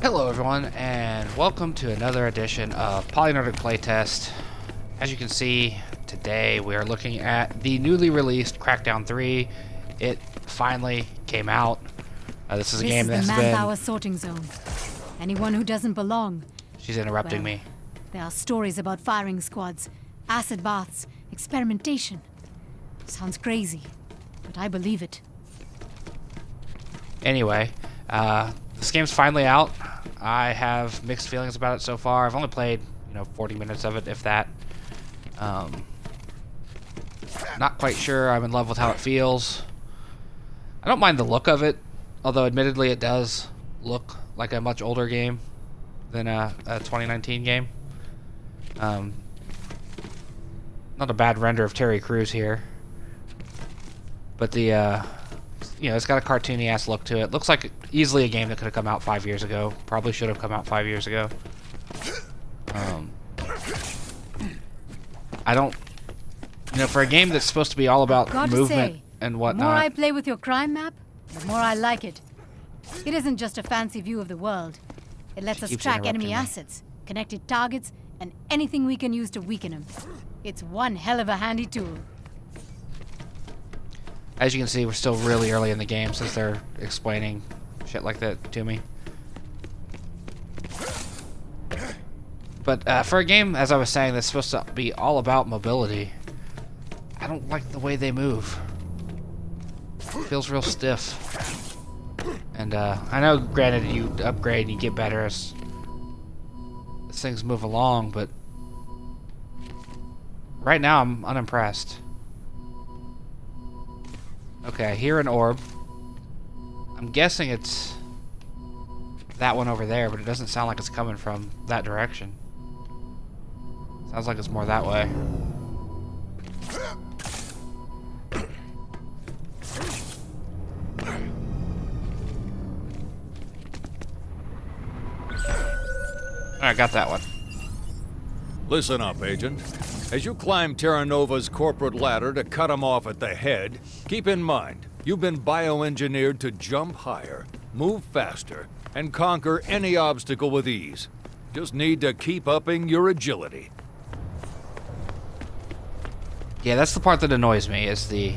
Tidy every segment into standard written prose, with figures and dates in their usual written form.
Hello everyone, and welcome to another edition of PolyNerdic Playtest. As you can see, today we are looking at the newly released Crackdown 3. It finally came out. This is a game that's been... This is the manpower sorting zone. Anyone who doesn't belong... She's interrupting me. There are stories about firing squads, acid baths, experimentation. Sounds crazy, but I believe it. Anyway, this game's finally out. I have mixed feelings about it so far. I've only played, 40 minutes of it, if that. Not quite sure I'm in love with how it feels. I don't mind the look of it, although admittedly it does look like a much older game than a 2019 game. Not a bad render of Terry Crews here. But the, it's got a cartoony-ass look to it. Looks like easily a game that could have come out 5 years ago. Probably should have come out 5 years ago. I don't... for a game that's supposed to be all about movement and whatnot... The more I play with your crime map, the more I like it. It isn't just a fancy view of the world. It lets us track enemy assets, connected targets, and anything we can use to weaken them. It's one hell of a handy tool. As you can see, we're still really early in the game since they're explaining shit like that to me. But for a game, as I was saying, that's supposed to be all about mobility, I don't like the way they move. It feels real stiff. And I know, granted, you upgrade and you get better as things move along, but right now I'm unimpressed. Okay, here an orb. I'm guessing it's that one over there, but it doesn't sound like it's coming from that direction. Sounds like it's more that way. Alright, got that one. Listen up, Agent. As you climb Terra Nova's corporate ladder to cut him off at the head, keep in mind, you've been bioengineered to jump higher, move faster, and conquer any obstacle with ease. Just need to keep upping your agility. Yeah, that's the part that annoys me, is the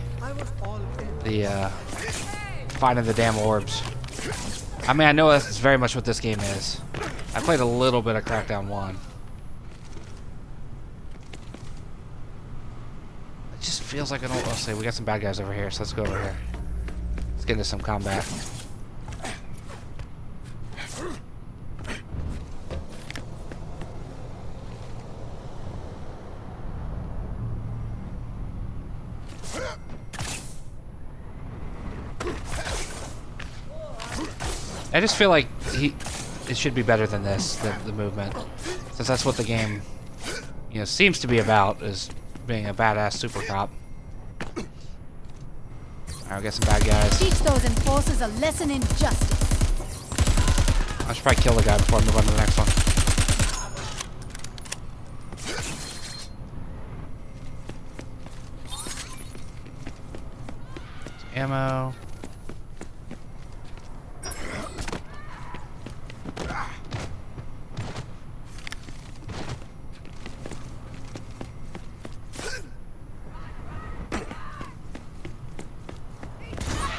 finding the damn orbs. I mean, I know that's very much what this game is. I played a little bit of Crackdown 1. It just feels like an old... Let's see, we got some bad guys over here, so let's go over here. Let's get into some combat. I just feel like it should be better than this, the movement, since that's what the game, seems to be about, is being a badass super cop. Alright, we got some bad guys. Teach those enforcers a lesson in justice. I should probably kill the guy before I move on to the next one. Some ammo.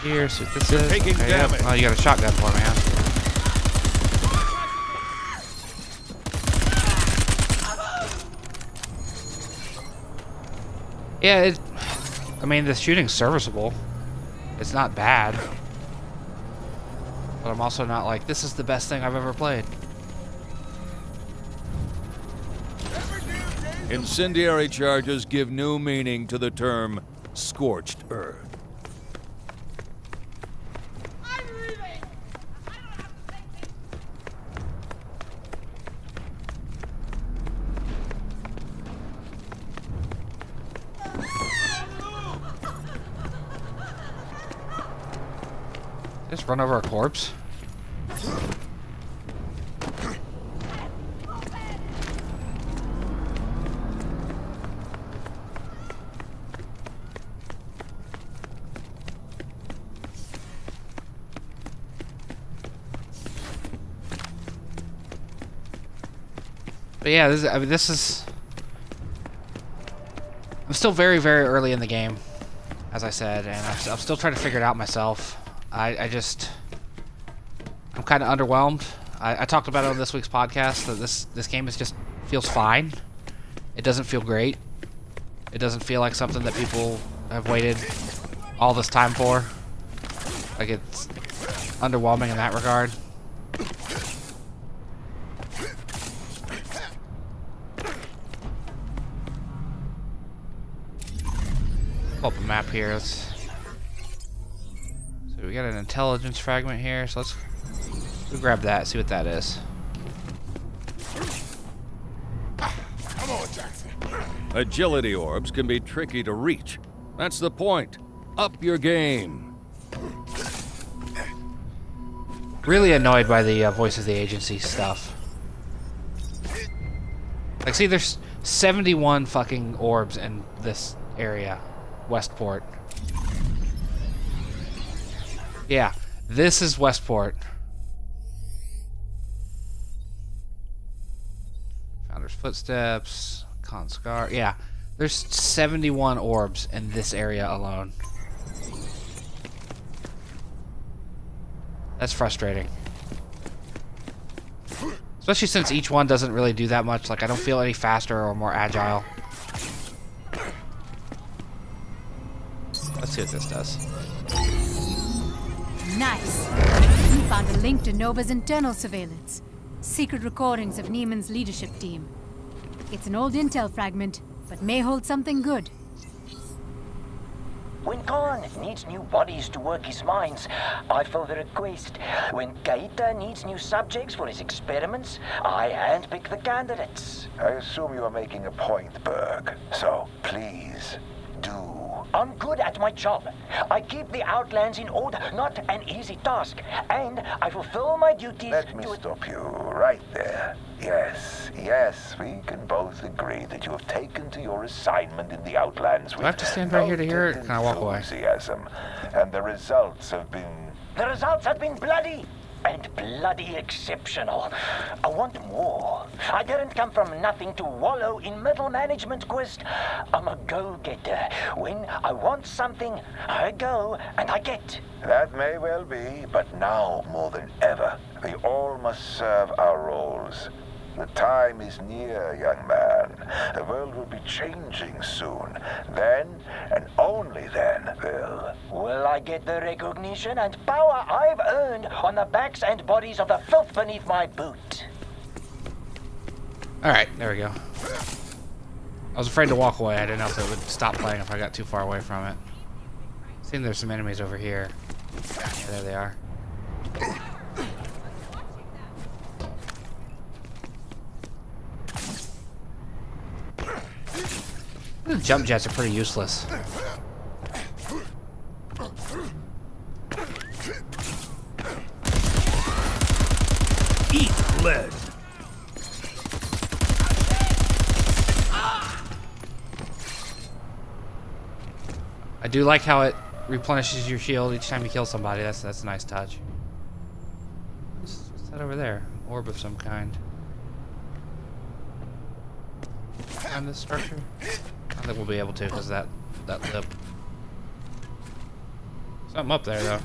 Here, see what this is. Taking damage. Oh, you got a shotgun for me, huh? Yeah, I mean, the shooting's serviceable. It's not bad. But I'm also not like, this is the best thing I've ever played. Incendiary charges give new meaning to the term scorched earth. Just run over a corpse? But yeah, this is... I'm still very, very early in the game, as I said, and I'm still trying to figure it out myself. I'm kind of underwhelmed. I talked about it on this week's podcast that this game just feels fine. It doesn't feel great. It doesn't feel like something that people have waited all this time for. Like, it's underwhelming in that regard. Pull up a map here. So we got an intelligence fragment here, so let's grab that, see what that is. Come on, Jackson. Agility orbs can be tricky to reach. That's the point. Up your game. Really annoyed by the voice of the agency stuff. Like, see, there's 71 fucking orbs in this area. Westport. Yeah, this is Westport. Founder's Footsteps, Con Scar. Yeah, there's 71 orbs in this area alone. That's frustrating. Especially since each one doesn't really do that much. Like, I don't feel any faster or more agile. Let's see what this does. Nice. We found a link to Nova's internal surveillance. Secret recordings of Neiman's leadership team. It's an old intel fragment, but may hold something good. When Khan needs new bodies to work his mines, I fill the request. When Keita needs new subjects for his experiments, I handpick the candidates. I assume you are making a point, Berg. So, please, do. I'm good at my job. I keep the Outlands in order, not an easy task. And I fulfill my duties. Let me stop you right there. Yes, we can both agree that you have taken to your assignment in the Outlands with Do I have to stand right here to hear it? Can I walk away? enthusiasm, and the results have been... The results have been bloody. And bloody exceptional. I want more. I didn't come from nothing to wallow in middle management quest. I'm a go-getter. When I want something, I go and I get. That may well be, but now more than ever, we all must serve our roles. The time is near, young man. The world will be changing soon. Then, and only then, Will I get the recognition and power I've earned on the backs and bodies of the filth beneath my boot? Alright, there we go. I was afraid to walk away. I didn't know if it would stop playing if I got too far away from it. Seems there's some enemies over here. Yeah, there they are. The jump jets are pretty useless. Eat lead. I do like how it replenishes your shield each time you kill somebody. That's a nice touch. What's that over there? Orb of some kind. Find this structure? I think we'll be able to because that lip. Something up there though.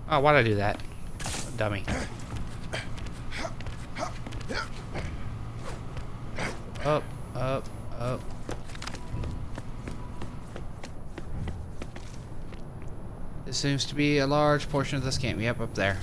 Oh, why'd I do that? Dummy. Up, up, up. This seems to be a large portion of this game. Yep, up there.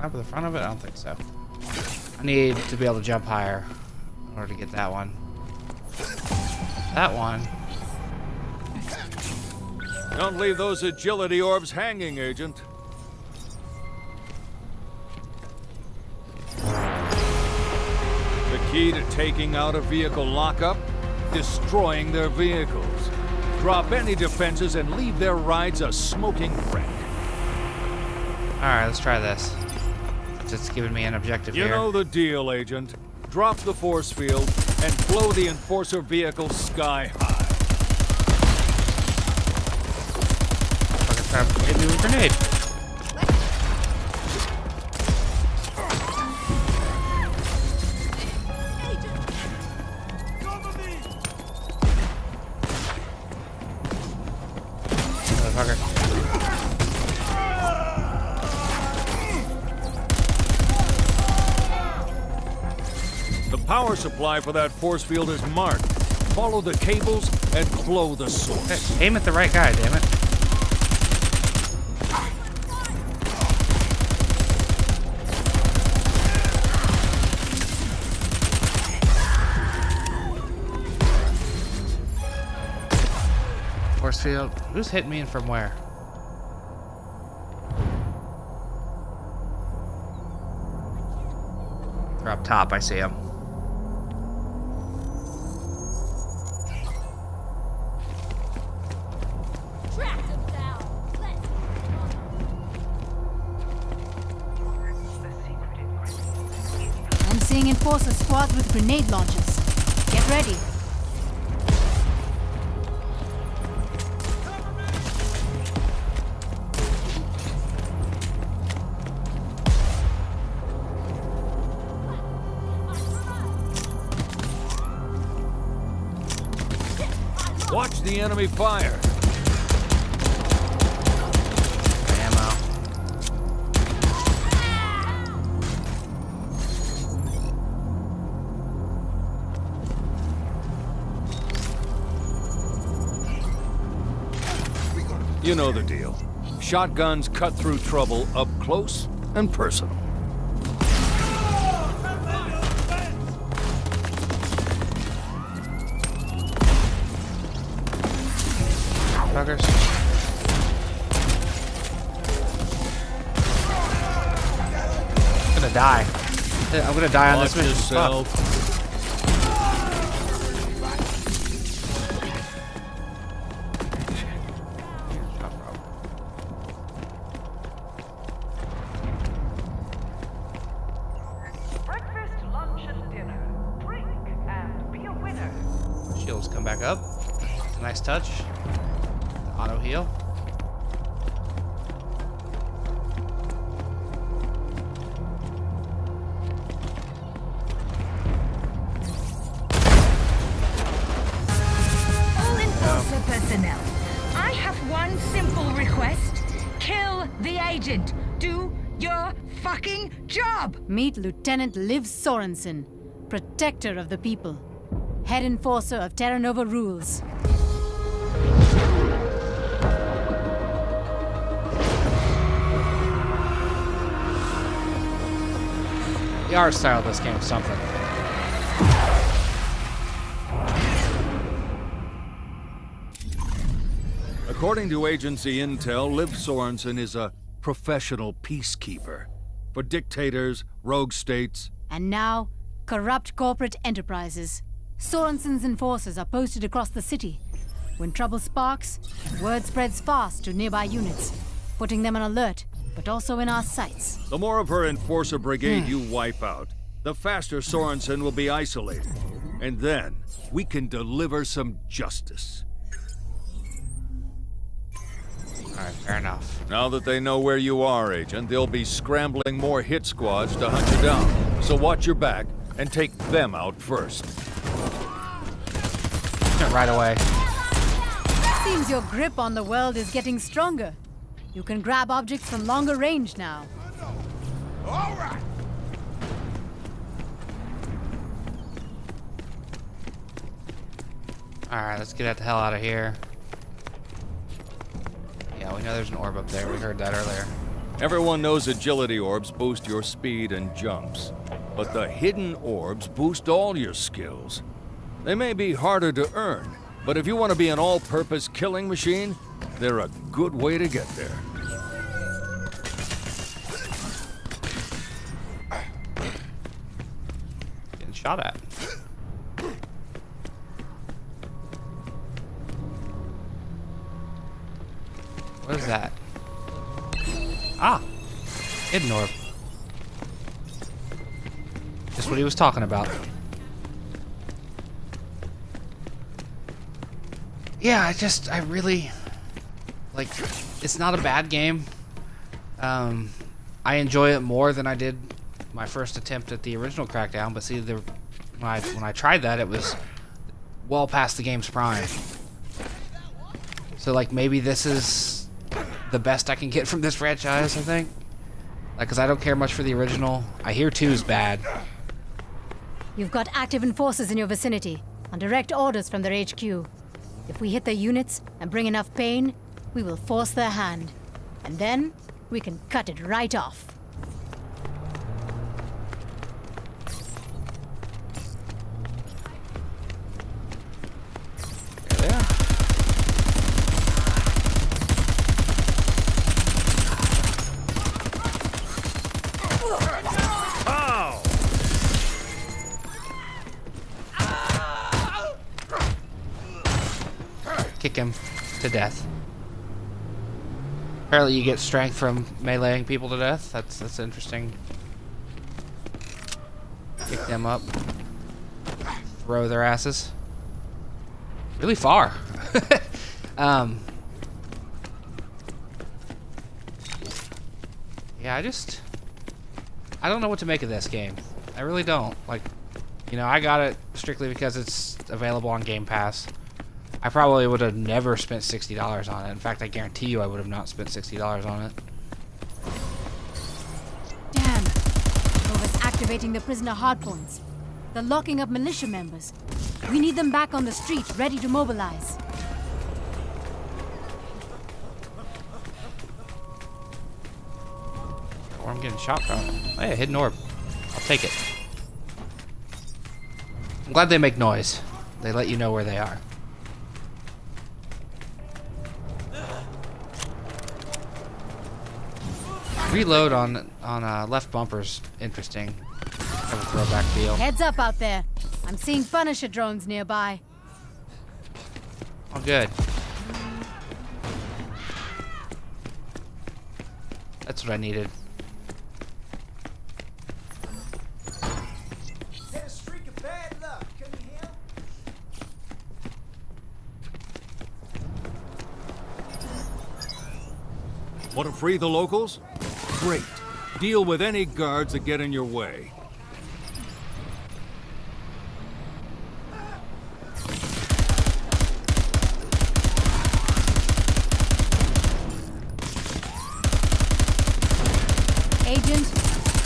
Up at the front of it? I don't think so. I need to be able to jump higher in order to get that one. That one. Don't leave those agility orbs hanging, Agent. key to taking out a vehicle lockup? Destroying their vehicles. Drop any defenses and leave their rides a smoking wreck. Alright, let's try this. It's giving me an objective You here. know the deal, Agent. Drop the force field and blow the Enforcer vehicle sky high. Fucking trying to hit me with a grenade. Motherfucker. The power supply for that force field is marked. Follow the cables and blow the source. Hey, aim at the right guy, damn it. Force field. Who's hitting me and from where? They're up top, I see them. I'm seeing Enforcer squads with grenade launchers. Get ready. Watch the enemy fire. Ammo. You know the deal. Shotguns cut through trouble up close and personal. Fuckers. I'm gonna die. I'm gonna die on Watch this mission. yourself. Breakfast, lunch, and dinner. Drink and be a winner. Shields come back up. It's a nice touch. Auto heal. All Enforcer personnel, I have one simple request. Kill the agent. Do your fucking job! Meet Lieutenant Liv Sorensen, protector of the people. Head Enforcer of Terra Nova rules. The art style of this game is something. According to agency intel, Liv Sorensen is a professional peacekeeper for dictators, rogue states. And now, corrupt corporate enterprises. Sorensen's enforcers are posted across the city. When trouble sparks, word spreads fast to nearby units, putting them on alert, but also in our sights. The more of her Enforcer brigade you wipe out, the faster Sorensen will be isolated. And then, we can deliver some justice. Alright, fair enough. Now that they know where you are, Agent, they'll be scrambling more hit squads to hunt you down. So watch your back and take them out first. Right away. Seems your grip on the world is getting stronger. You can grab objects from longer range now. All right. Alright, let's get the hell out of here. Yeah, we know there's an orb up there. We heard that earlier. Everyone knows agility orbs boost your speed and jumps. But the hidden orbs boost all your skills. They may be harder to earn, but if you want to be an all-purpose killing machine, they're a good way to get there. Getting shot at? What is that? Ah! Hidden orb. Just what he was talking about. Yeah, I really... Like, it's not a bad game. I enjoy it more than I did my first attempt at the original Crackdown, but see, when I tried that, it was well past the game's prime. So, like, maybe this is the best I can get from this franchise, I think. Like, because I don't care much for the original. I hear 2 is bad. You've got active enforcers in your vicinity, on direct orders from their HQ. If we hit their units and bring enough pain, we will force their hand. And then, we can cut it right off. There they are. Kick him to death. Apparently you get strength from meleeing people to death. That's interesting. Kick them up. Throw their asses. Really far. Yeah, I don't know what to make of this game. I really don't. Like, you know, I got it strictly because it's available on Game Pass. I probably would have never spent $60 on it. In fact, I guarantee you I would have not spent $60 on it. Damn. Nova's activating the prisoner hardpoints. They're locking up militia members. We need them back on the street, ready to mobilize. Or I'm getting shot from. Hey, a hidden orb. I'll take it. I'm glad they make noise. They let you know where they are. Reload on left bumper's interesting. Have a throwback feel. Heads up out there. I'm seeing Punisher drones nearby. Oh, good. That's what I needed. Want to free the locals? Great. Deal with any guards that get in your way. Agent,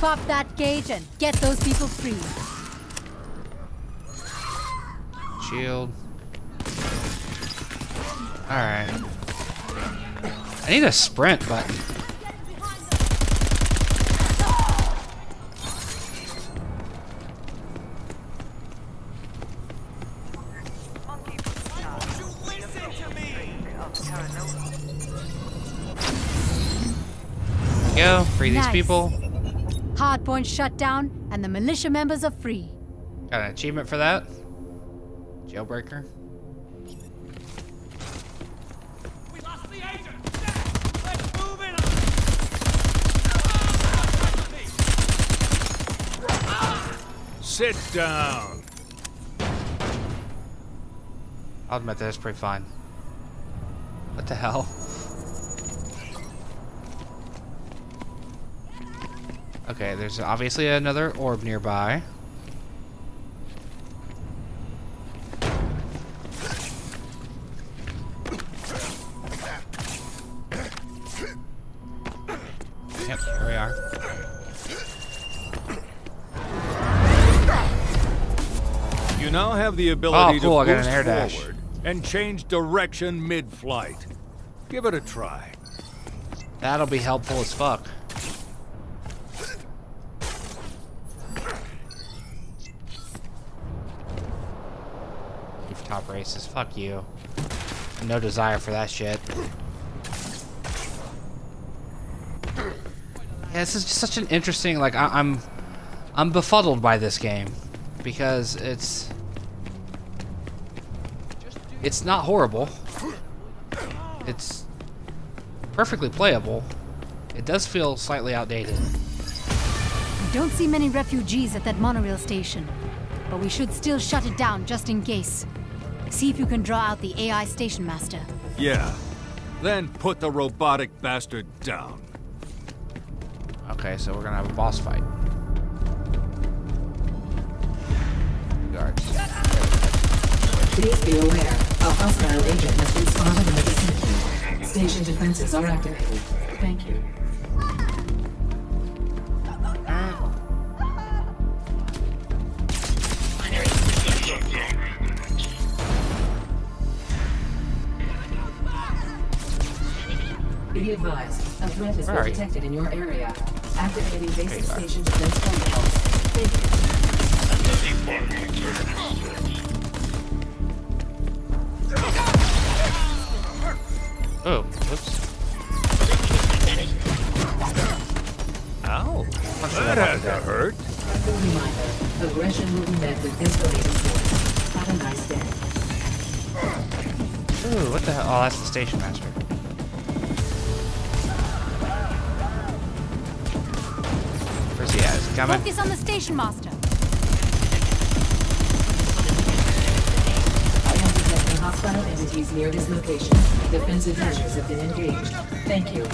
pop that cage and get those people free. Shield. Alright. I need a sprint button. Go, free these Nice. people. Hardpoint shut down, and the militia members are free. Got an achievement for that. Jailbreaker. We lost the agent! Let's move it on! Sit down. I'll admit that's pretty fine. What the hell? Okay, there's obviously another orb nearby. Yep, here we are. You now have the ability cool, I to got boost an air dash. forward and change direction mid-flight. Give it a try. That'll be helpful as fuck. Rooftop races, fuck you. No desire for that shit. Yeah, this is just such an interesting, like, I'm befuddled by this game. because it's not horrible. It's perfectly playable. It does feel slightly outdated. We don't see many refugees at that monorail station, but we should still shut it down just in case. See if you can draw out the AI station master. Yeah. Then put the robotic bastard down. Okay, so we're gonna have a boss fight. Guards. Please be aware, a hostile agent has been spotted in the vicinity. Station defenses are activated. Thank you. Be advised, a threat has been detected in your area. Activating basic station defense protocols. Thank you. Oh, whoops. Ow. That had to hurt. Reminder, aggression will be met with escalating force. Have a nice day. Ooh, what the hell? Oh, that's the station master. Where's he at? Is he coming? Focus on the station master. I am detecting hostile entities near this location. Defensive measures have been engaged. Thank you.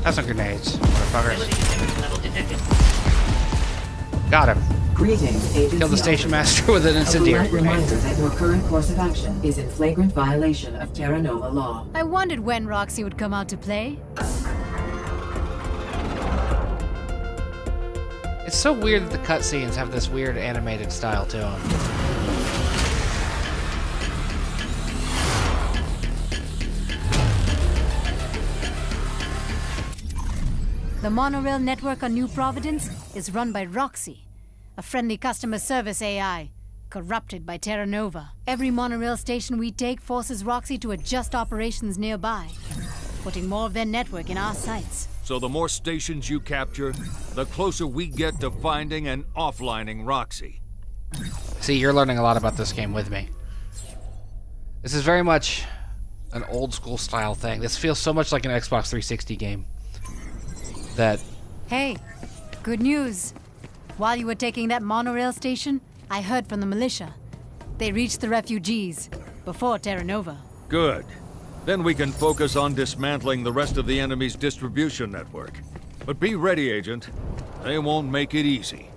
Have some grenades, motherfuckers. Got him. Greetings, Agency Killed the station master with an A incendiary polite reminder grenade. that your current course of action is in flagrant violation of Terra Nova law. I wondered when Roxy would come out to play. It's so weird that the cutscenes have this weird animated style to them. The monorail network on New Providence is run by Roxy, a friendly customer service AI, corrupted by Terra Nova. Every monorail station we take forces Roxy to adjust operations nearby, putting more of their network in our sights. So the more stations you capture, the closer we get to finding and offlining Roxy. See, you're learning a lot about this game with me. This is very much an old school style thing. This feels so much like an Xbox 360 game. That Hey, good news. While you were taking that monorail station, I heard from the militia. They reached the refugees before Terra Nova. Good. Then we can focus on dismantling the rest of the enemy's distribution network. But be ready, Agent. They won't make it easy.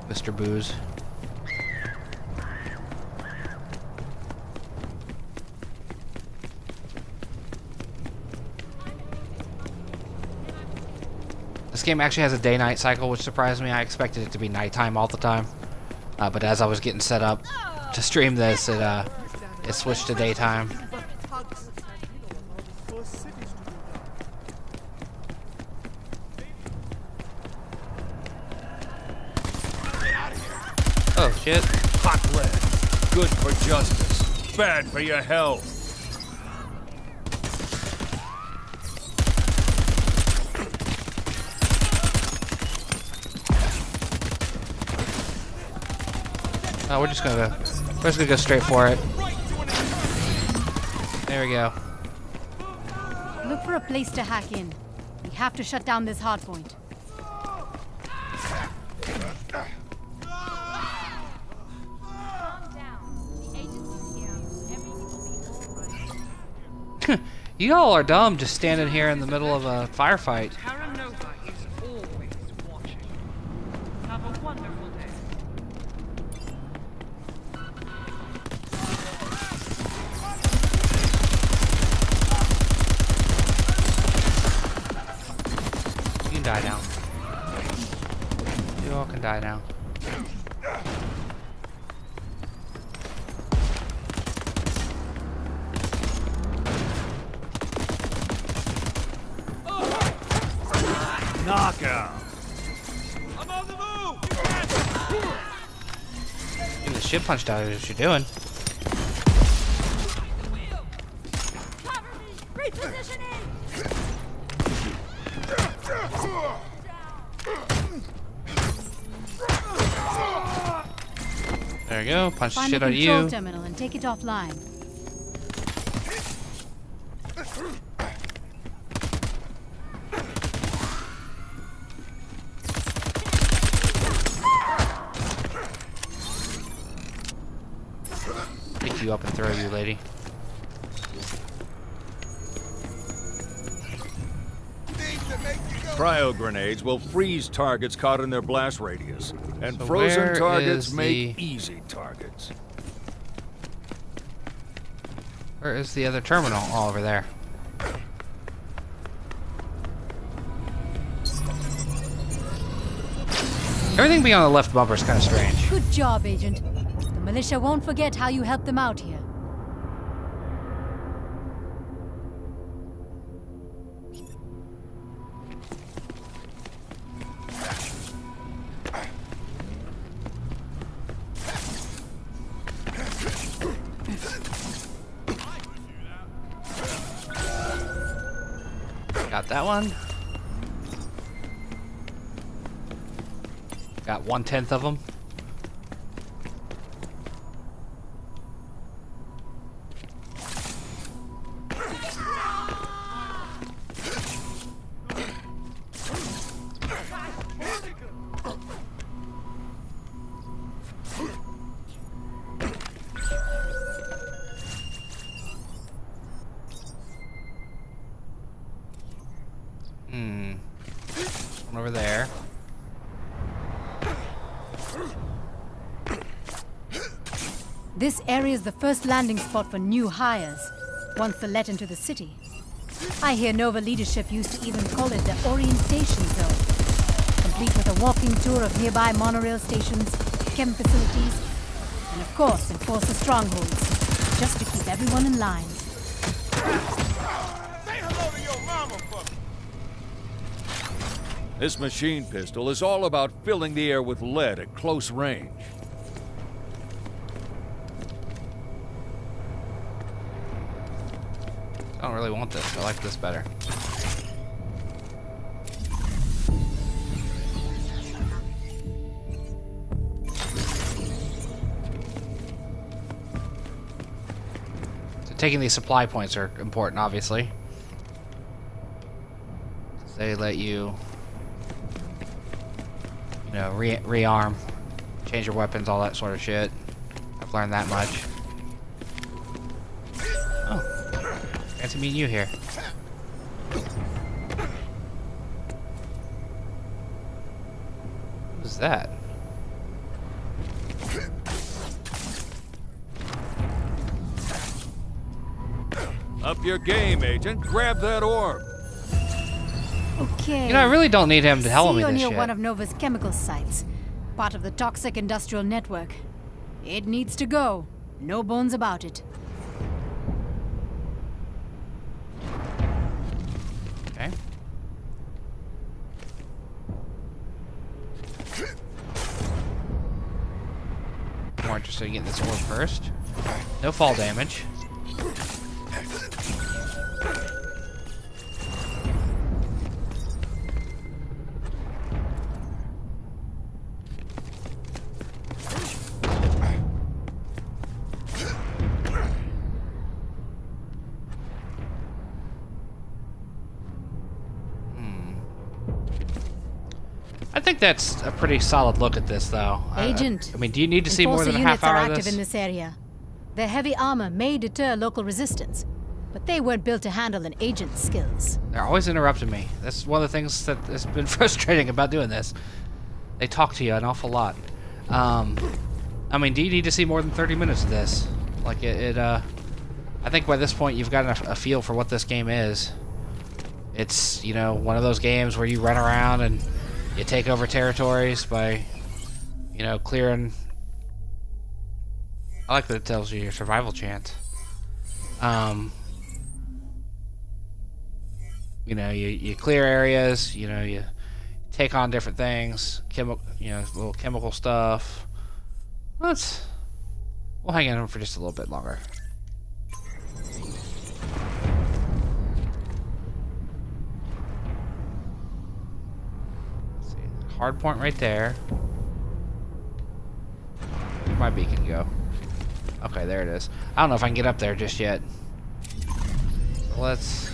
Mr. Booze. This game actually has a day-night cycle, which surprised me. I expected it to be nighttime all the time. But as I was getting set up to stream this, it switched to daytime. Oh, shit. Hot lead. Good for justice. Bad for your health. Oh, we're just gonna go straight for it. There we go. Look for a place to hack in. We have to shut down this hardpoint. You all are dumb just standing here in the middle of a firefight. Terra Nova is always watching. Have a wonderful day. You can die now. You all can die now. Knockout. I'm on the move! Getting the shit punched out of you is what you're doing. There you go. Punch the Find shit the out of control you. terminal and take it offline. Pick you up and throw you, lady. Cryo grenades will freeze targets caught in their blast radius, and So frozen where targets is make the- easy targets. Where is the other terminal? Oh, over there. Everything being on the left bumper is kind of strange. Good job, Agent. The militia won't forget how you helped them out here. Got that one. Got 1/10 of them. One over there. This area is the first landing spot for new hires, once they're let into the city. I hear Nova leadership used to even call it the orientation zone, complete with a walking tour of nearby monorail stations, chem facilities, and of course enforcer strongholds, just to keep everyone in line. Say hello to your mama for me. This machine pistol is all about filling the air with lead at close range. I don't really want this. I like this better. So taking these supply points are important, obviously. They let you, you know, rearm, change your weapons, all that sort of shit. I've learned that much. Oh, fancy meeting you here. What is that? Up your game, Agent. Grab that orb. Okay. You know, I really don't need him to tell See me you this near shit. one of Nova's chemical sites, part of the toxic industrial network. It needs to go. No bones about it. Okay. More interested in getting this orb first. No fall damage. I think that's a pretty solid look at this, though. Agent. I mean, do you need to see more than a Enforcer half units are hour of active this? in this area. Their heavy armor may deter local resistance, but they weren't built to handle an agent's skills. They're always interrupting me. That's one of the things that has been frustrating about doing this. They talk to you an awful lot. I mean, do you need to see more than 30 minutes of this? Like, I think by this point you've gotten a feel for what this game is. It's, you know, one of those games where you run around and you take over territories by, you know, clearing... I like that it tells you your survival chance. You know, you clear areas, you know, you take on different things, little chemical stuff. We'll hang in for just a little bit longer. hard point right there. Where'd my beacon go? Okay, there it is. I don't know if I can get up there just yet. So let's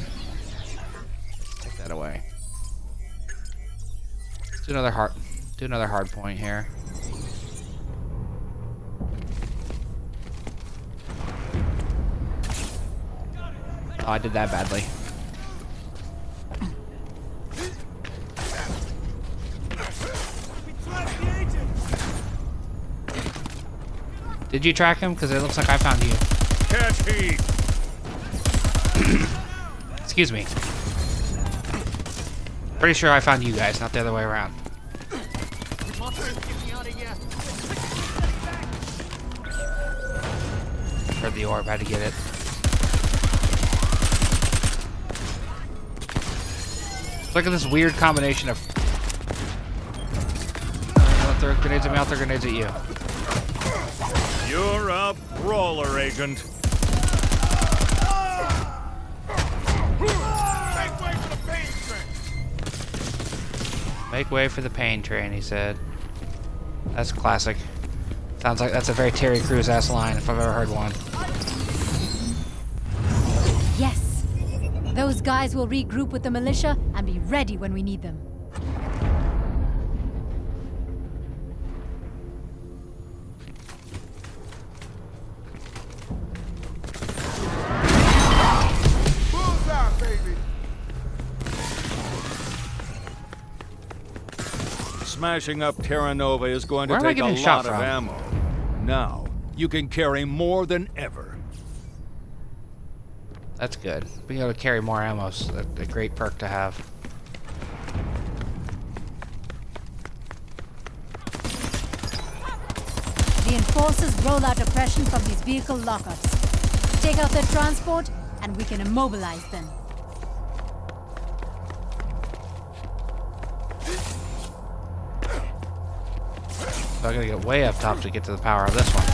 take that away. Let's do another hard point here. Oh, I did that badly. Did you track him? Because it looks like I found you. Catch heat! Excuse me. Pretty sure I found you guys, not the other way around. Heard the orb, had to get it. Look at this weird combination of... I'll throw grenades at me, I'll throw grenades at you. You're a brawler, Agent. Make way for the pain train, he said. That's classic. Sounds like that's a very Terry Crews-ass line, if I've ever heard one. Yes! Those guys will regroup with the militia and be ready when we need them. Smashing up Terra Nova is going to Where am I take a getting shot lot of from? ammo. Now, you can carry more than ever. That's good. Being able to carry more ammo is a great perk to have. The enforcers roll out oppression from these vehicle lockups. Take out their transport, and we can immobilize them. So I gotta get way up top to get to the power of this one.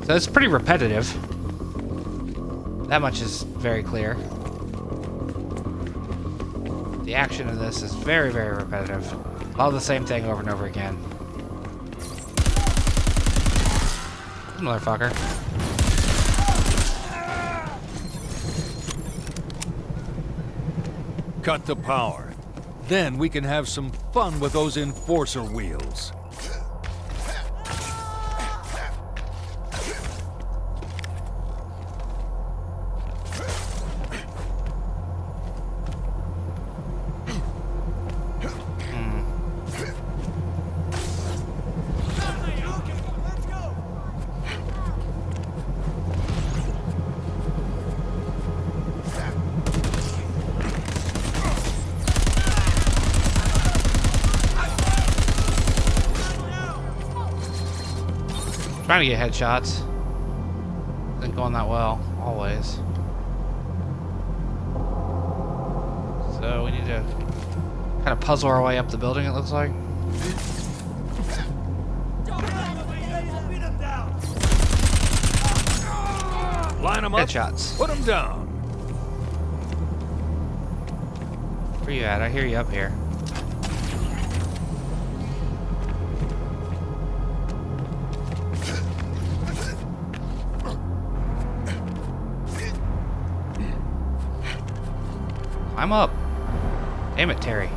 So it's pretty repetitive. That much is very clear. The action of this is very, very repetitive. All the same thing over and over again. Motherfucker. Cut the power. Then we can have some fun with those enforcer wheels. Trying to get headshots. Isn't going that well, always. So we need to kind of puzzle our way up the building, it looks like. Line them up. Headshots. Put them down. Where you at? I hear you up here. I'm up. Damn it, Terry.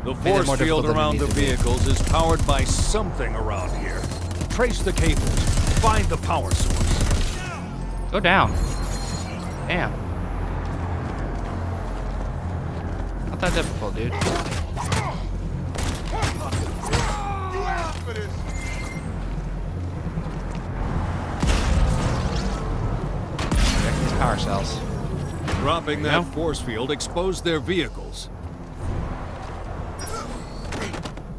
The Made it force more field difficult than it around the needed to be. vehicles is powered by something around here. Trace the cables. Find the power source. Go down. Damn. Not that difficult, dude. Check these power cells. Dropping that Yep. force field exposed their vehicles.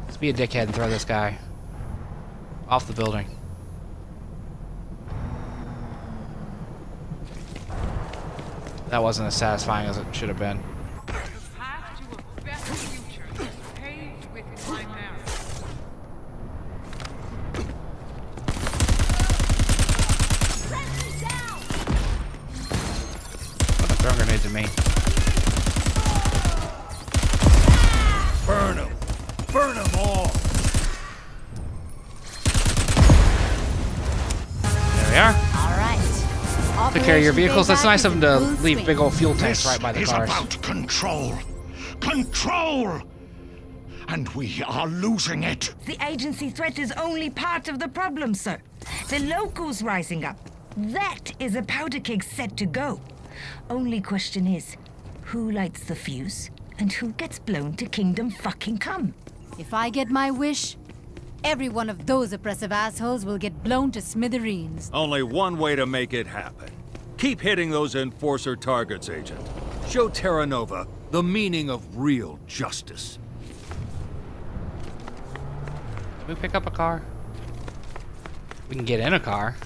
Let's be a dickhead and throw this guy off the building. That wasn't as satisfying as it should have been. The path to a better future is paved within my marriage. Throwing grenades at me. Burn them! Burn them all! There we are. All right. Took care of your Operation vehicles. That's Payback nice of is them to in full leave swing. big old fuel tanks right by the This cars. is about control. Control! And we are losing it. The agency threat is only part of the problem, sir. The locals rising up. That is a powder keg set to go. Only question is, who lights the fuse and who gets blown to kingdom fucking come? If I get my wish, every one of those oppressive assholes will get blown to smithereens. Only one way to make it happen. Keep hitting those enforcer targets, Agent. Show Terra Nova the meaning of real justice. Can we pick up a car? We can get in a car.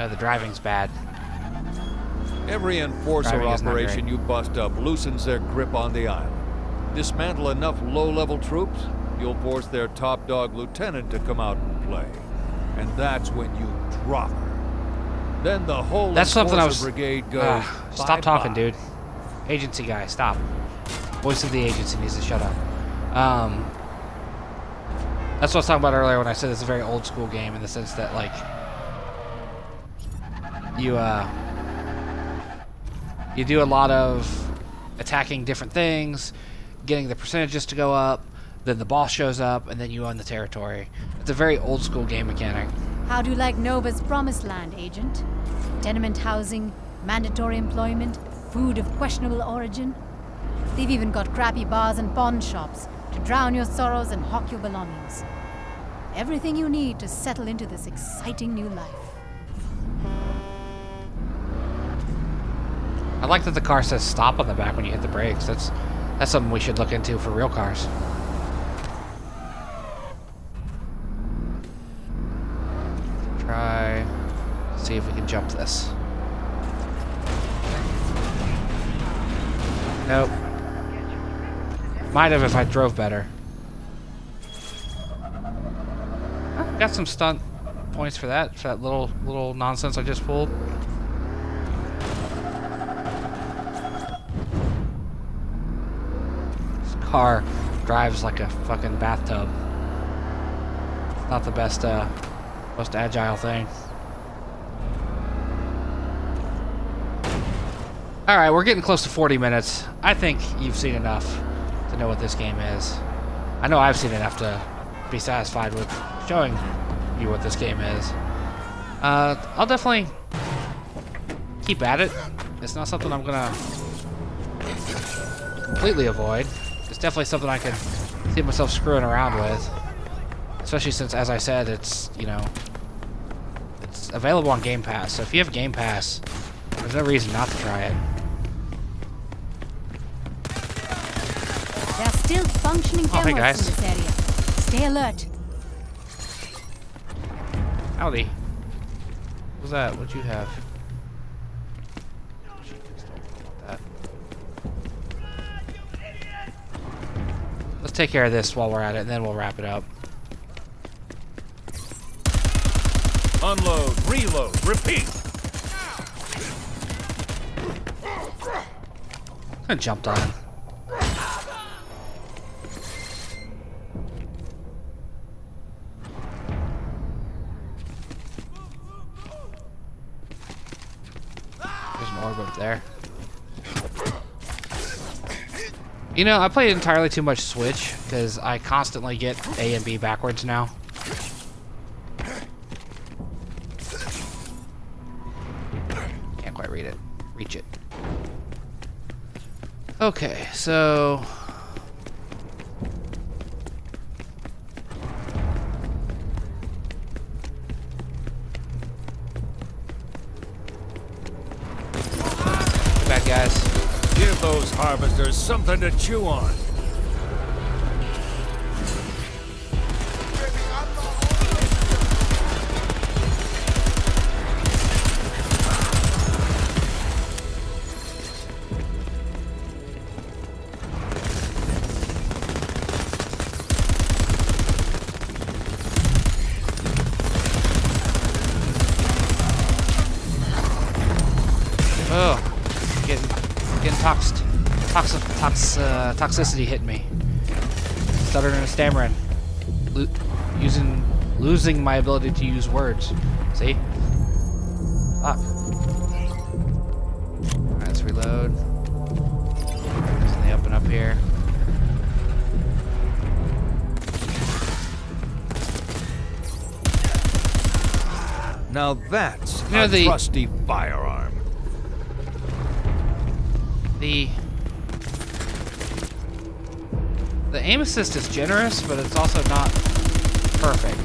The driving's bad. Every enforcer Driving is not operation great. you bust up loosens their grip on the island. Dismantle enough low-level troops, you'll force their top dog lieutenant to come out and play. And that's when you drop her. Then the whole That's something I enforcer was. brigade goes. Stop talking, bye-bye. dude. Agency guy, stop. Voice of the agency needs to shut up. That's what I was talking about earlier when I said it's a very old school game in the sense that like you do a lot of attacking different things, getting the percentages to go up, then the boss shows up, and then you own the territory. It's a very old school game mechanic. How do you like Nova's promised land, Agent? Tenement housing, mandatory employment, food of questionable origin. They've even got crappy bars and pawn shops to drown your sorrows and hawk your belongings. Everything you need to settle into this exciting new life. I like that the car says stop on the back when you hit the brakes. That's something we should look into for real cars. Try, see if we can jump this. Nope. Might have if I drove better. Got some stunt points for that little nonsense I just pulled. This car drives like a fucking bathtub. Not the best, most agile thing. Alright, we're getting close to 40 minutes. I think you've seen enough to know what this game is. I know I've seen enough to be satisfied with showing you what this game is. I'll definitely keep at it. It's not something I'm gonna completely avoid. It's definitely something I can see myself screwing around with. Especially since, as I said, it's, you know, it's available on Game Pass. So if you have Game Pass, there's no reason not to try it. There are still functioning Oh, hey, cameras guys. in this area. Stay alert. Howdy. What was that? What'd you have? Let's take care of this while we're at it, and then we'll wrap it up. Unload, reload, repeat. I jumped on him. There's an orb up there. You know, I play entirely too much Switch because I constantly get A and B backwards now. Can't quite read it. Reach it. Okay, so bad guys. Give those harvesters something to chew on. Toxicity hit me. Stuttering and stammering. Losing my ability to use words. See? Fuck. Alright, let's reload. There's the open up here. Now that's a trusty firearm. The aim assist is generous, but it's also not perfect.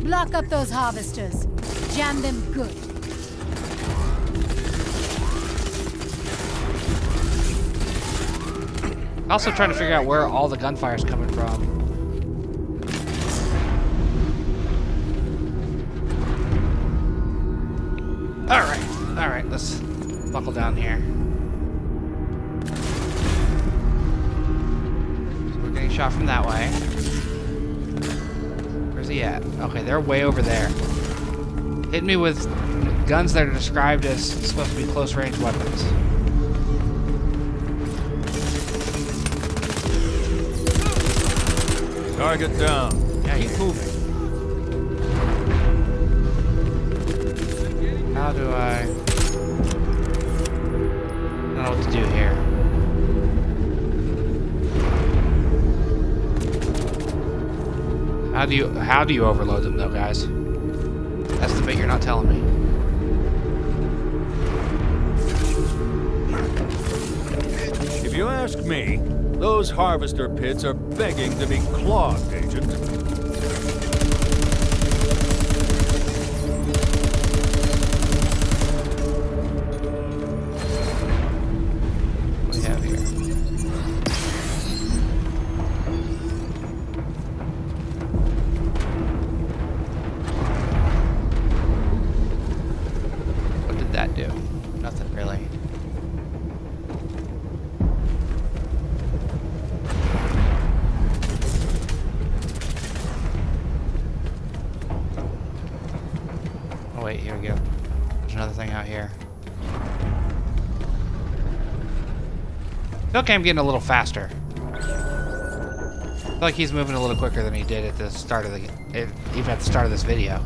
Block up those harvesters. Jam them good. Also trying to figure out where all the gunfire's coming from. Alright, let's buckle down here. So we're getting shot from that way. Where's he at? Okay, they're way over there. Hit me with guns that are described as supposed to be close range weapons. Target down. Yeah, keep moving. How do I don't know what to do here. How do you overload them though, guys? That's the bit you're not telling me. If you ask me, those harvester pits are begging to be clogged, Agent. What do we have here? What did that do? Nothing really. Oh wait, here we go. There's another thing out here. Okay, I'm getting a little faster. I feel like he's moving a little quicker than he did at the start of even at the start of this video.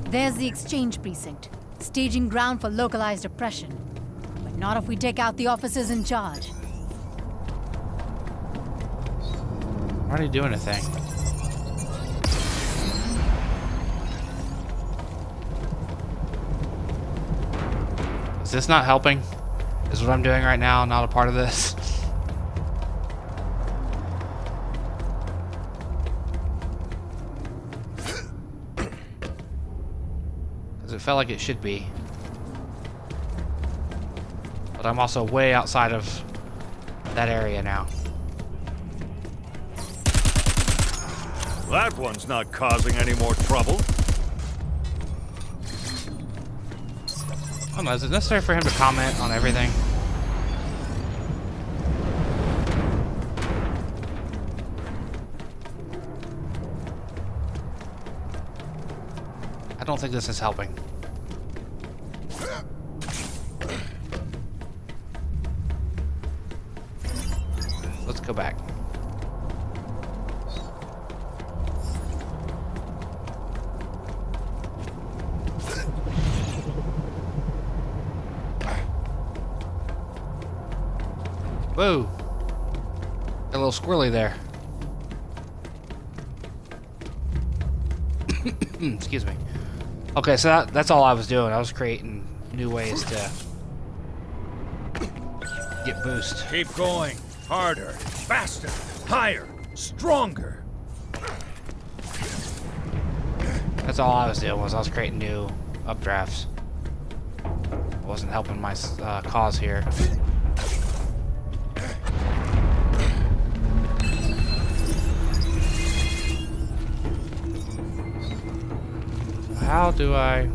There's the exchange precinct, staging ground for localized oppression. But not if we take out the officers in charge. I'm already doing a thing. Is this not helping? Is what I'm doing right now not a part of this? Because it felt like it should be. But I'm also way outside of that area now. That one's not causing any more trouble. I don't know, is it necessary for him to comment on everything? I don't think this is helping. Let's go back. Whoa. Got a little squirrely there. Excuse me. Okay, so that's all I was doing. I was creating new ways to get boost. Keep going. Harder, faster, higher, stronger. That's all I was doing, was I was creating new updrafts. I wasn't helping my cause here. How do I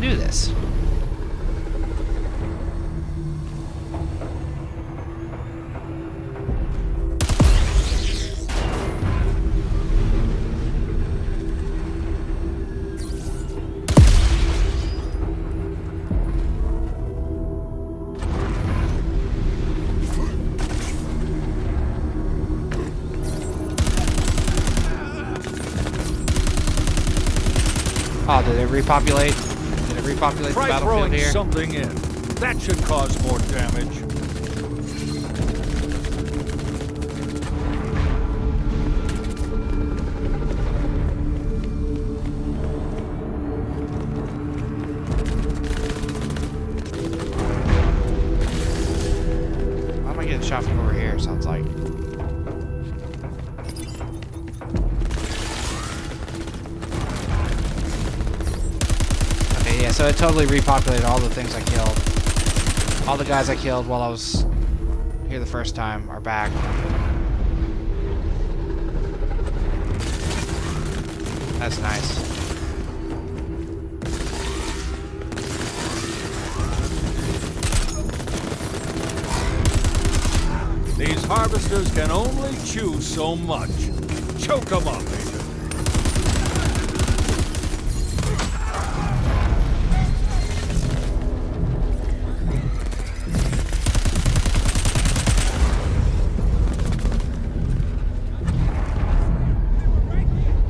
do this? Oh, did it repopulate? Did it repopulate the Try battlefield throwing here? something in. That should cause more damage. Why am I getting shot from over here? Sounds like. Yeah, so it totally repopulated all the things I killed. All the guys I killed while I was here the first time are back. That's nice. These harvesters can only chew so much. Choke them up, Agent.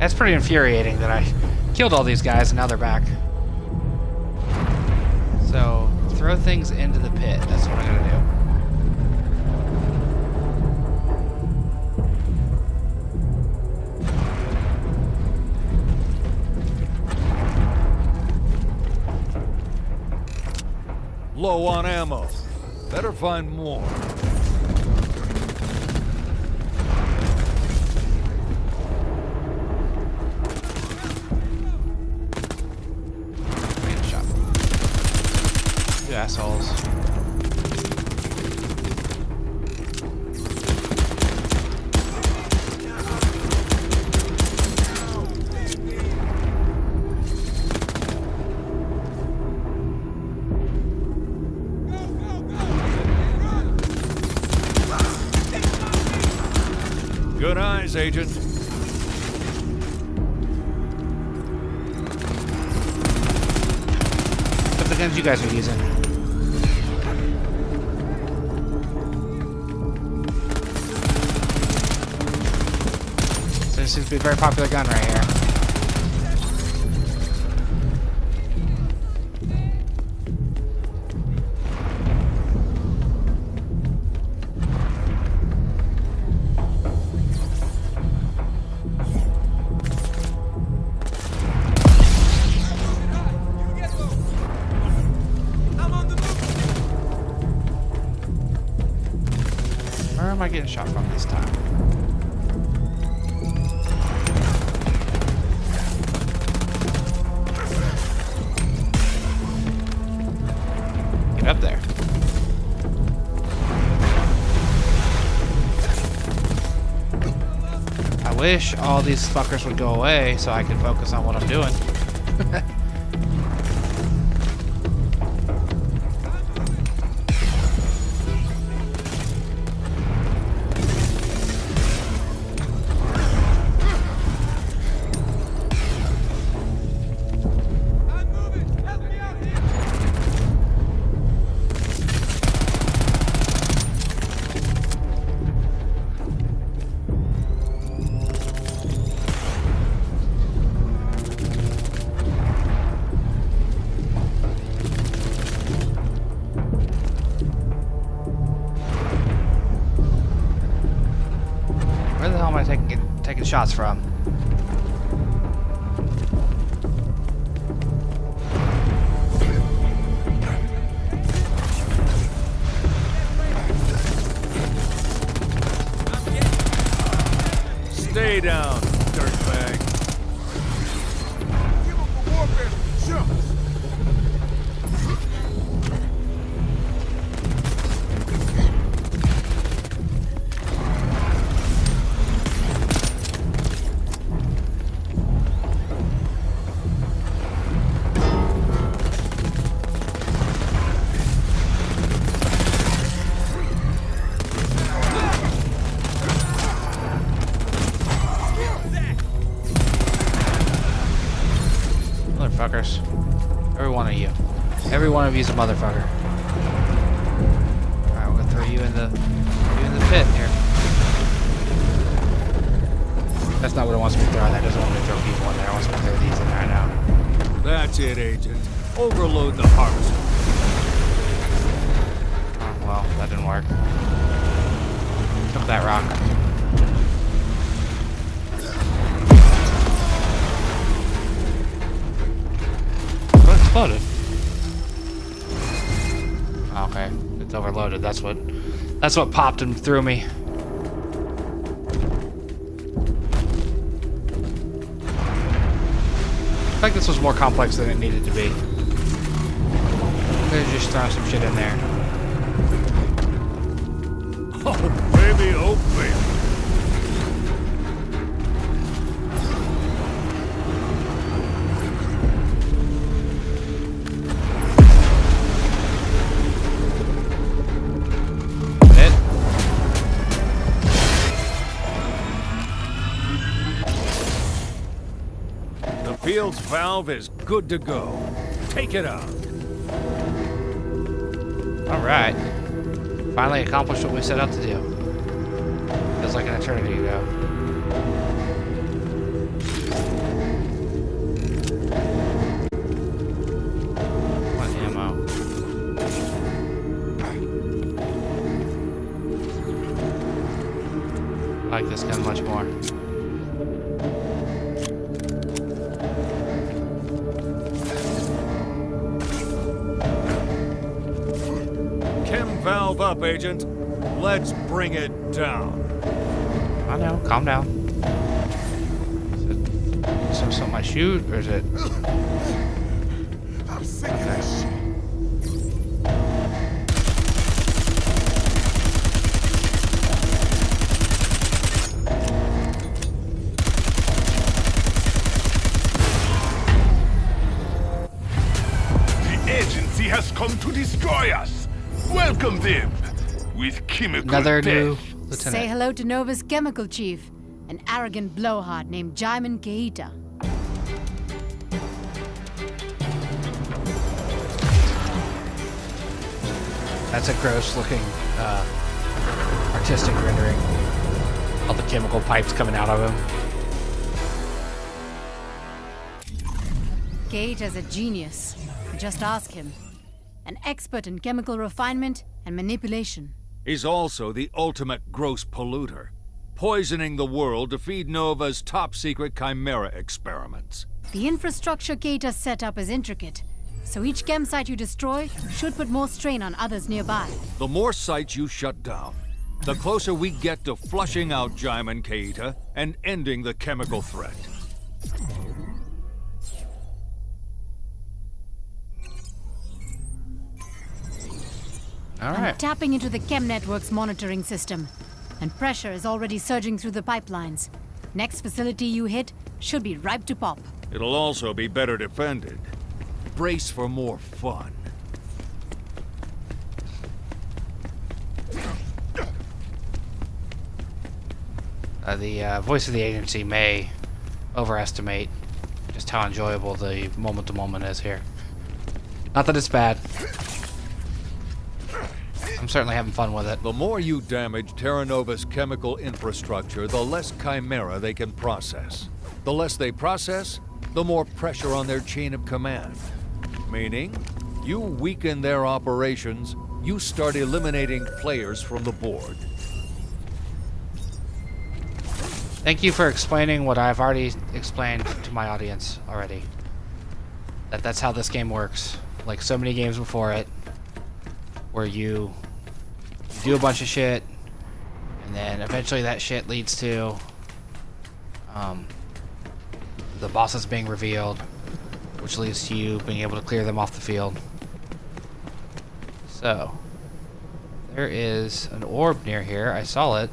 That's pretty infuriating that I killed all these guys and now they're back. So, throw things into the pit. That's what I'm gonna do. Low on ammo. Better find more. Assholes. Good eyes, Agent. What the guns you guys are using? This seems to be a very popular gun right here. Where am I getting shot from this time? Up there. I wish all these fuckers would go away so I could focus on what I'm doing. Where the hell am I taking shots from? Stay down, dirtbag. Chemical warfare, sure. Motherfuckers. Every one of you. Every one of you's a motherfucker. Alright, we're gonna throw you in the pit here. That's not what it wants me to throw. That doesn't want me to throw people in there. It wants me to throw these in there now. That's it, Agent. Overload the harvester. Oh, well, that didn't work. Took that rock. What exploded? Okay, it's overloaded. That's what popped and threw me. I think this was more complex than it needed to be. I'm gonna just throw some shit in there. Oh, baby, oh, baby. The field's valve is good to go. Take it out. Alright. Finally accomplished what we set out to do. Feels like an eternity ago. What ammo? I like this gun much more. Valve up, Agent. Let's bring it down. I know. Calm down. Is it something I shoot, or is it? I'm sick of that shit. The agency has come to destroy us. Welcome them with chemical Another death. new lieutenant. Say hello to Nova's chemical chief, an arrogant blowhard named Jaimin Keita. That's a gross looking artistic rendering. All the chemical pipes coming out of him. Keita's a genius. Just ask him. An expert in chemical refinement and manipulation. He's also the ultimate gross polluter, poisoning the world to feed Nova's top-secret Chimera experiments. The infrastructure Keita set up is intricate, so each chem site you destroy should put more strain on others nearby. The more sites you shut down, the closer we get to flushing out Jaimin Keita and ending the chemical threat. All I'm right. tapping into the chem network's monitoring system, and pressure is already surging through the pipelines. Next facility you hit should be ripe to pop. It'll also be better defended. Brace for more fun. The voice of the agency may overestimate just how enjoyable the moment-to-moment is here. Not that it's bad. I'm certainly having fun with it. The more you damage Terra Nova's chemical infrastructure, the less Chimera they can process. The less they process, the more pressure on their chain of command. Meaning, you weaken their operations, you start eliminating players from the board. Thank you for explaining what I've already explained to my audience already. That's how this game works. Like so many games before it, where you do a bunch of shit, and then eventually that shit leads to the bosses being revealed, which leads to you being able to clear them off the field. So, there is an orb near here. I saw it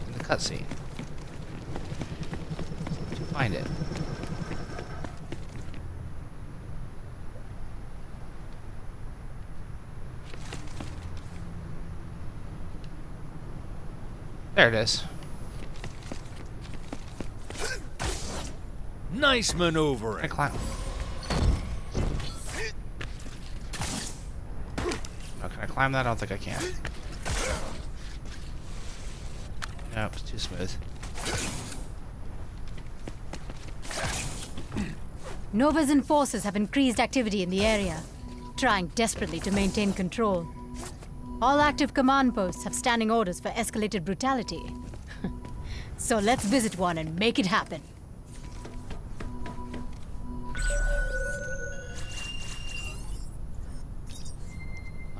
in the cutscene. To find it. There it is. Nice maneuvering. I climb. Oh, can I climb that? I don't think I can. Nope, it's too smooth. Nova's enforcers have increased activity in the area, trying desperately to maintain control. All active command posts have standing orders for escalated brutality. So let's visit one and make it happen.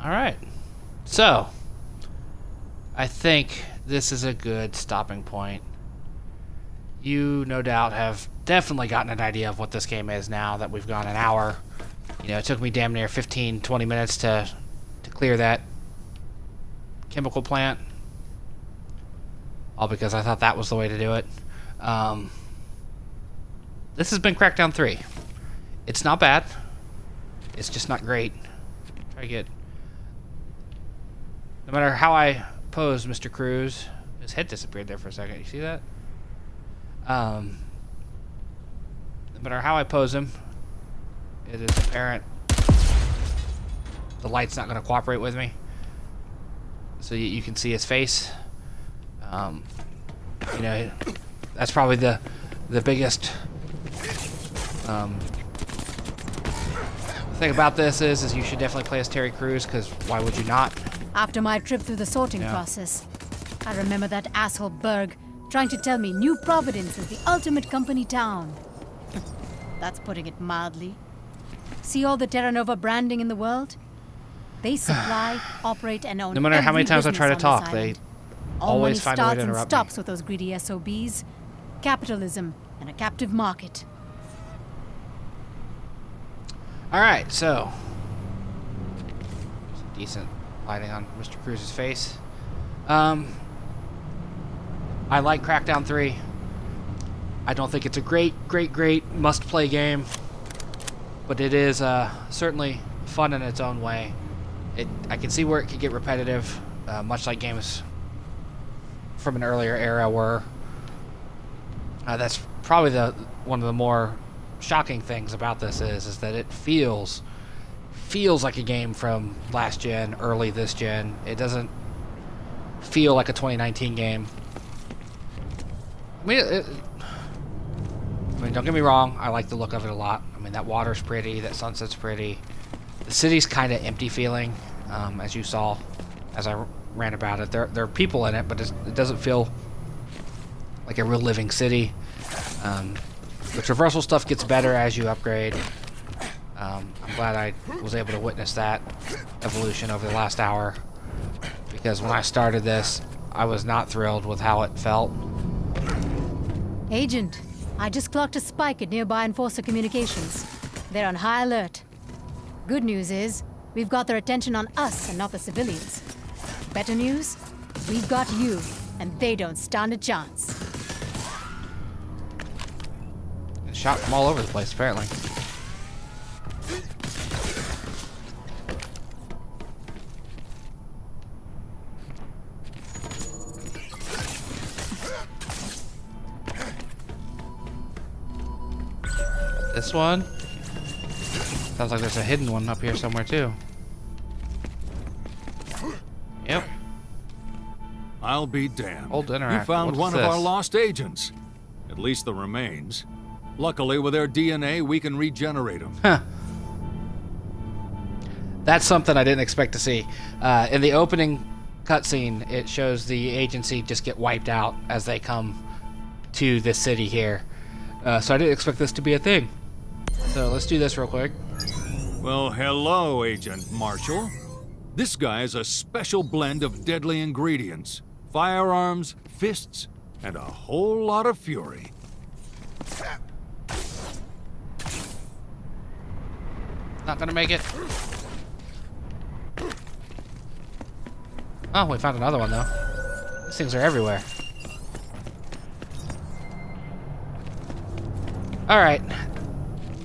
Alright. So, I think this is a good stopping point. You, no doubt, have definitely gotten an idea of what this game is now that we've gone an hour. You know, it took me damn near 15, 20 minutes to clear that chemical plant. All because I thought that was the way to do it. This has been Crackdown 3. It's not bad. It's just not great. Try to get... No matter how I pose Mr. Cruz, his head disappeared there for a second. You see that? No matter how I pose him, it is apparent the light's not going to cooperate with me. So you can see his face. You know, that's probably the biggest thing about this is you should definitely play as Terry Crews, because why would you not? After my trip through the sorting process, I remember that asshole Berg trying to tell me New Providence is the ultimate company town. That's putting it mildly. See all the Terra Nova branding in the world? They supply, operate, and own. No matter how many times I try to talk, they always find a way to interrupt. All money starts and interrupt stops me. with those greedy SOBs. Capitalism and a captive market. Alright, so some decent lighting on Mr. Cruz's face. I like Crackdown 3. I don't think it's a great must-play game, but it is certainly fun in its own way. I can see where it could get repetitive, much like games from an earlier era were. That's probably one of the more shocking things about this is that it feels like a game from last gen, early this gen. It doesn't feel like a 2019 game. I mean, don't get me wrong, I like the look of it a lot. I mean, that water's pretty, that sunset's pretty. The city's kind of empty feeling, as you saw as I ran about it. There are people in it, but it doesn't feel like a real living city. The traversal stuff gets better as you upgrade. I'm glad I was able to witness that evolution over the last hour, because when I started this, I was not thrilled with how it felt. Agent, I just clocked a spike at nearby Enforcer Communications. They're on high alert. Good news is, we've got their attention on us and not the civilians. Better news? We've got you, and they don't stand a chance. And shot from all over the place, apparently. This one? Sounds like there's a hidden one up here somewhere, too. Yep. I'll be damned. Hold to interact. You found What's one of our this? lost agents. At least the remains. Luckily, with their DNA, we can regenerate them. Huh. That's something I didn't expect to see. In the opening cutscene, it shows the agency just get wiped out as they come to this city here. So I didn't expect this to be a thing. So let's do this real quick. Well, hello, Agent Marshall. This guy is a special blend of deadly ingredients. Firearms, fists, and a whole lot of fury. Not gonna make it. Oh, we found another one though. These things are everywhere. Alright.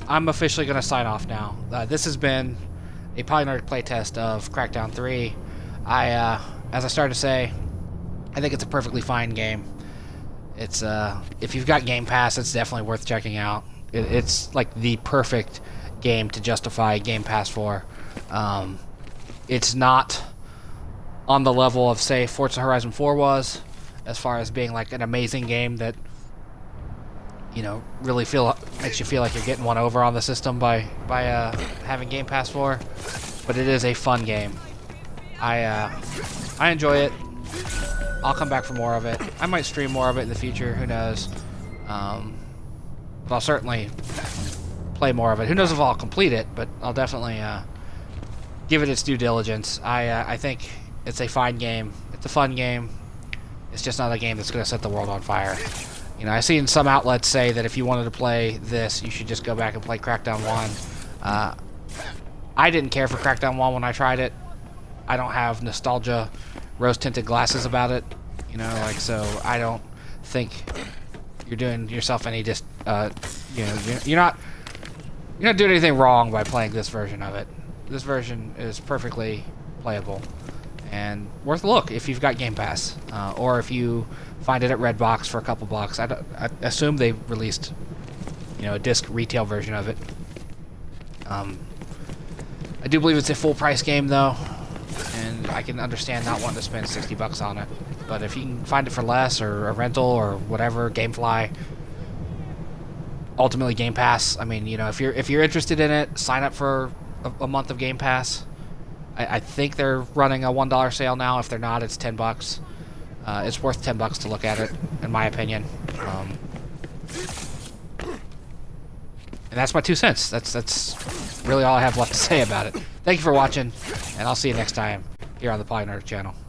I'm officially gonna sign off now. This has been a PolyNerdic playtest of Crackdown 3. As I started to say, I think it's a perfectly fine game. It's if you've got Game Pass, it's definitely worth checking out. It's like the perfect game to justify Game Pass for. It's not on the level of, say, Forza Horizon 4 was, as far as being like an amazing game that, you know, really makes you feel like you're getting one over on the system by having Game Pass for. But it is a fun game. I enjoy it. I'll come back for more of it. I might stream more of it in the future. Who knows? But I'll certainly play more of it. Who knows if I'll complete it? But I'll definitely give it its due diligence. I think it's a fine game. It's a fun game. It's just not a game that's going to set the world on fire. You know, I've seen some outlets say that if you wanted to play this, you should just go back and play Crackdown 1. I didn't care for Crackdown 1 when I tried it. I don't have nostalgia rose-tinted glasses about it. You know, like, so I don't think you're doing yourself any you know, you're not doing anything wrong by playing this version of it. This version is perfectly playable and worth a look if you've got Game Pass, or if you find it at Redbox for a couple bucks. I assume they released, you know, a disc retail version of it. I do believe it's a full price game though, and I can understand not wanting to spend 60 bucks on it. But if you can find it for less, or a rental, or whatever, GameFly, ultimately Game Pass. I mean, you know, if you're interested in it, sign up for a month of Game Pass. I think they're running a $1 sale now. If they're not, it's 10 bucks. It's worth 10 bucks to look at it, in my opinion. And that's my 2 cents. That's really all I have left to say about it. Thank you for watching, and I'll see you next time here on the PolyNerdic channel.